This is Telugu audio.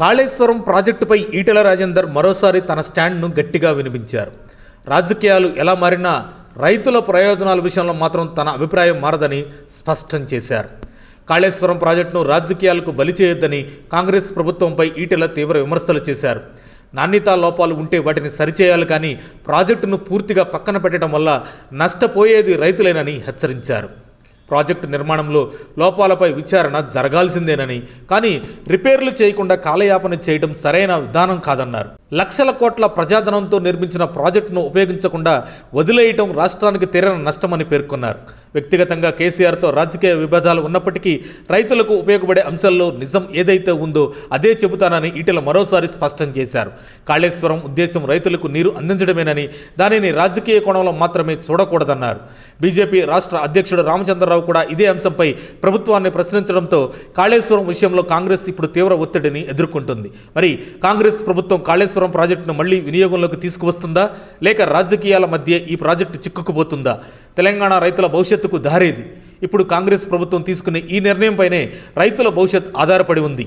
కాళేశ్వరం ప్రాజెక్టుపై ఈటెల రాజేందర్ మరోసారి తన స్టాండ్ను గట్టిగా వినిపించారు. రాజకీయాలు ఎలా మారినా రైతుల ప్రయోజనాల విషయంలో మాత్రం తన అభిప్రాయం మారదని స్పష్టం చేశారు. కాళేశ్వరం ప్రాజెక్టును రాజకీయాలకు బలి చేయొద్దని కాంగ్రెస్ ప్రభుత్వంపై ఈటెల తీవ్ర విమర్శలు చేశారు. నాణ్యతా లోపాలు ఉంటే వాటిని సరిచేయాలి, కానీ ప్రాజెక్టును పూర్తిగా పక్కన పెట్టడం వల్ల నష్టపోయేది రైతులేనని హెచ్చరించారు. ప్రాజెక్టు నిర్మాణంలో లోపాలపై విచారణ జరగాల్సిందేనని, కానీ రిపేర్లు చేయకుండా కాలయాపన చేయడం సరైన విధానం కాదన్నారు. లక్షల కోట్ల ప్రజాధనంతో నిర్మించిన ప్రాజెక్టును ఉపయోగించకుండా వదిలేయటం రాష్ట్రానికి తీరని నష్టమని పేర్కొన్నారు. వ్యక్తిగతంగా కేసీఆర్తో రాజకీయ విభేదాలు ఉన్నప్పటికీ రైతులకు ఉపయోగపడే అంశాల్లో నిజం ఏదైతే ఉందో అదే చెబుతానని ఈటెల మరోసారి స్పష్టం చేశారు. కాళేశ్వరం ఉద్దేశం రైతులకు నీరు అందించడమేనని, దానిని రాజకీయ కోణంలో మాత్రమే చూడకూడదన్నారు. బీజేపీ రాష్ట్ర అధ్యక్షుడు రామచంద్రరావు కూడా ఇదే అంశంపై ప్రభుత్వాన్ని ప్రశ్నించడంతో కాళేశ్వరం విషయంలో కాంగ్రెస్ ఇప్పుడు తీవ్ర ఒత్తిడిని ఎదుర్కొంటుంది. మరి కాంగ్రెస్ ప్రభుత్వం కాళేశ్వరం ప్రాజెక్టును మళ్లీ వినియోగంలోకి తీసుకువస్తుందా, లేక రాజకీయాల మధ్య ఈ ప్రాజెక్టు చిక్కుకుపోతుందా? తెలంగాణ రైతుల భవిష్యత్తుకు దారేది? ఇప్పుడు కాంగ్రెస్ ప్రభుత్వం తీసుకునే ఈ నిర్ణయంపైనే రైతుల భవిష్యత్ ఆధారపడి ఉంది.